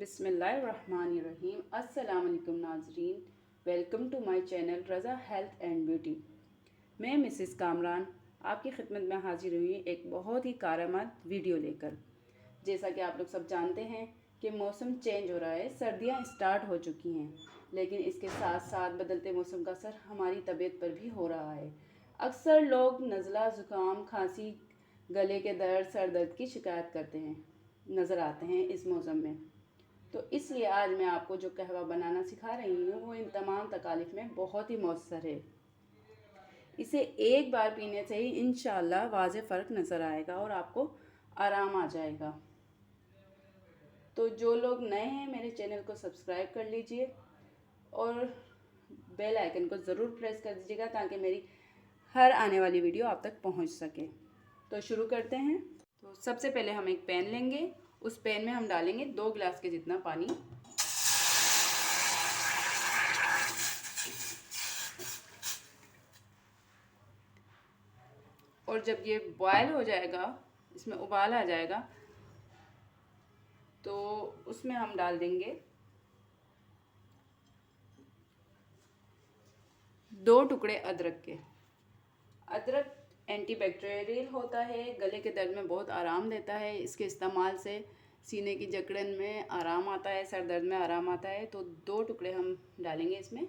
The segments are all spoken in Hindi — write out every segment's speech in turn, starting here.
बिस्मिल्लाहिर्रहमानिर्रहीम। अस्सलाम वालेकुम नाजरीन, welcome to my channel Raza health and beauty. मैं मिसेस कामरान आपकी खिदमत में हाजिर हुई एक बहुत ही कारआमद वीडियो लेकर। जैसा कि आप लोग सब जानते हैं कि मौसम चेंज हो रहा है, सर्दियां स्टार्ट हो चुकी हैं, लेकिन इसके साथ साथ बदलते मौसम का असर हमारी तबीयत पर भी हो रहा है। अक्सर लोग नज़ला, ज़ुकाम, खांसी, गले के दर्द, सर दर्द की शिकायत करते हैं नज़र आते हैं इस मौसम में। तो इसलिए आज मैं आपको जो कहवा बनाना सिखा रही हूँ वो इन तमाम तकालीफ में बहुत ही मौसर है। इसे एक बार पीने से ही इंशाल्लाह वाज़े फ़र्क नज़र आएगा और आपको आराम आ जाएगा। तो जो लोग नए हैं मेरे चैनल को सब्सक्राइब कर लीजिए और बेल आइकन को ज़रूर प्रेस कर दीजिएगा ताकि मेरी हर आने वाली वीडियो आप तक पहुंच सके। तो शुरू करते हैं। तो सबसे पहले हम एक पैन लेंगे, उस पैन में हम डालेंगे 2 गिलास के जितना पानी। और जब ये बॉयल हो जाएगा, इसमें उबाल आ जाएगा, तो उसमें हम डाल देंगे 2 टुकड़े अदरक के। अदरक एंटीबैक्टीरियल होता है, गले के दर्द में बहुत आराम देता है। इसके इस्तेमाल से सीने की जकड़न में आराम आता है, सर दर्द में आराम आता है। तो 2 टुकड़े हम डालेंगे इसमें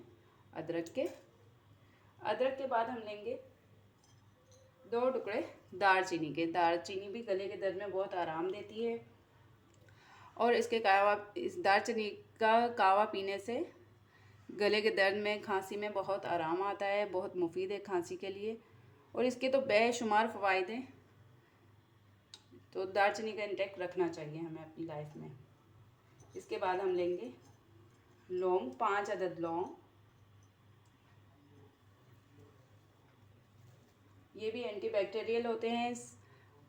अदरक के। अदरक के बाद हम लेंगे 2 टुकड़े दालचीनी के। दालचीनी भी गले के दर्द में बहुत आराम देती है और इस दालचीनी का कावा पीने से गले के दर्द में, खांसी में बहुत आराम आता है, बहुत मुफीद है खांसी के लिए और इसके तो बेशुमार फ़वाइद हैं। तो दालचीनी का इंटेक रखना चाहिए हमें अपनी लाइफ में। इसके बाद हम लेंगे लौंग, 5 अदद लौंग। ये भी एंटीबैक्टीरियल होते हैं,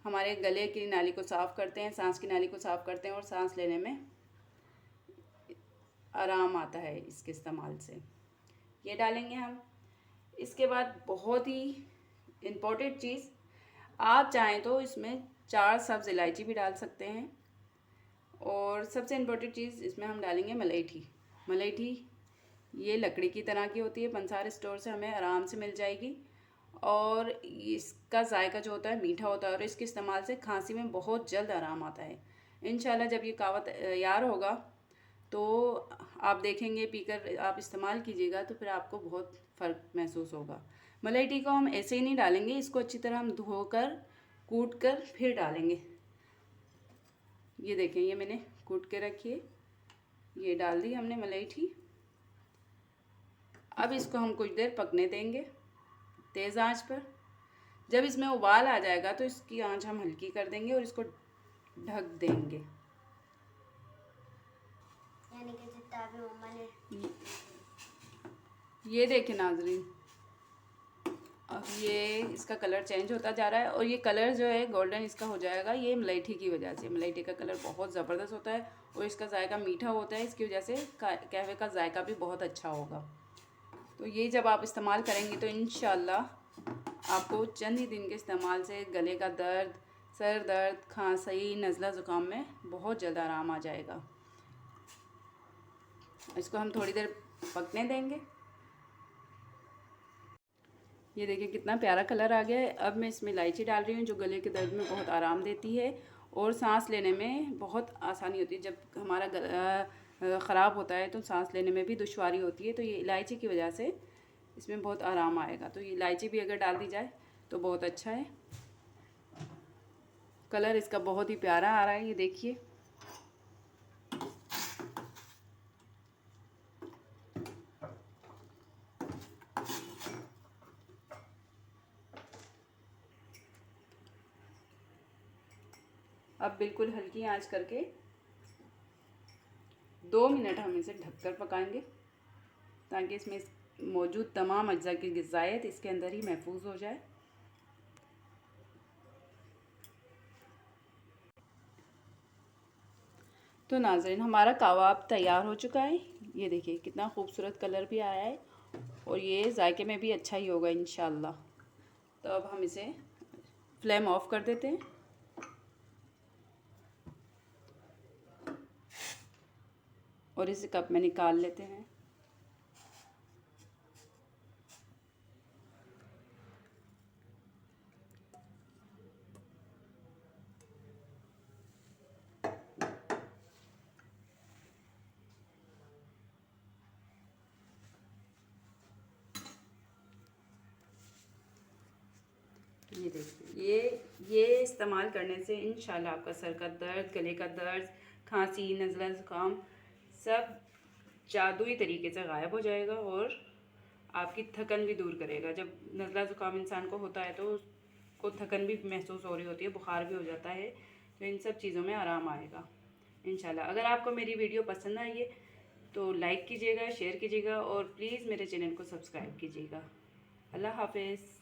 हमारे गले की नाली को साफ़ करते हैं, सांस की नाली को साफ़ करते हैं और सांस लेने में आराम आता है इसके इस्तेमाल से। ये डालेंगे हम। इसके बाद बहुत ही इम्पोर्टेंट चीज़, आप चाहें तो इसमें 4 सब्ज़ इलायची भी डाल सकते हैं। और सबसे इम्पोर्टेंट चीज़ इसमें हम डालेंगे मलाइठी। मलाइठी ये लकड़ी की तरह की होती है, पंसार स्टोर से हमें आराम से मिल जाएगी और इसका जायका जो होता है मीठा होता है और इसके इस्तेमाल से खांसी में बहुत जल्द आराम आता है। इंशाल्लाह जब ये कावा तैयार होगा तो आप देखेंगे, पीकर आप इस्तेमाल कीजिएगा तो फिर आपको बहुत फ़र्क महसूस होगा। मलाई टी को हम ऐसे ही नहीं डालेंगे, इसको अच्छी तरह हम धोकर कूट कर फिर डालेंगे। ये देखें, ये मैंने कूट के रखी है, ये डाल दी हमने मलाई टी। अब इसको हम कुछ देर पकने देंगे तेज़ आंच पर। जब इसमें उबाल आ जाएगा तो इसकी आंच हम हल्की कर देंगे और इसको ढक देंगे। यानी कि जितना भी मैंने ये देखें नाजरीन, अब ये इसका कलर चेंज होता जा रहा है और ये कलर जो है गोल्डन इसका हो जाएगा। ये मलाइठी की वजह से, मलाइठी का कलर बहुत ज़बरदस्त होता है और इसका जायका मीठा होता है, इसकी वजह से कहवे का जायका भी बहुत अच्छा होगा। तो ये जब आप इस्तेमाल करेंगे तो इंशाल्लाह आपको चंद ही दिन के इस्तेमाल से गले का दर्द, सर दर्द, खांसी, नज़ला ज़ुकाम में बहुत जल्द आराम आ जाएगा। इसको हम थोड़ी देर पकने देंगे। ये देखिए कितना प्यारा कलर आ गया है। अब मैं इसमें इलायची डाल रही हूँ जो गले के दर्द में बहुत आराम देती है और सांस लेने में बहुत आसानी होती है। जब हमारा गला ख़राब होता है तो सांस लेने में भी दुश्वारी होती है, तो ये इलायची की वजह से इसमें बहुत आराम आएगा। तो ये इलायची भी अगर डाल दी जाए तो बहुत अच्छा है। कलर इसका बहुत ही प्यारा आ रहा है, ये देखिए। अब बिल्कुल हल्की आंच करके 2 मिनट हम इसे ढककर पकाएंगे ताकि इसमें मौजूद तमाम अज्जा की ग़िज़ायत इसके अंदर ही महफूज हो जाए। तो नाज़रीन, हमारा कबाब तैयार हो चुका है। ये देखिए कितना खूबसूरत कलर भी आया है और ये जायके में भी अच्छा ही होगा इंशाल्लाह। तो अब हम इसे फ्लेम ऑफ कर देते हैं। और इसे कप में निकाल लेते हैं। ये देखिए, ये इस्तेमाल करने से इंशाल्लाह आपका सर का दर्द, गले का दर्द, खांसी, नज़ला ज़ुकाम सब जादुई तरीके से गायब हो जाएगा और आपकी थकन भी दूर करेगा। जब नज़ला ज़ुकाम इंसान को होता है तो उसको थकन भी महसूस हो रही होती है, बुखार भी हो जाता है, तो इन सब चीज़ों में आराम आएगा इंशाल्लाह। अगर आपको मेरी वीडियो पसंद आई है तो लाइक कीजिएगा, शेयर कीजिएगा और प्लीज़ मेरे चैनल को सब्सक्राइब कीजिएगा। अल्लाह हाफ़िज़।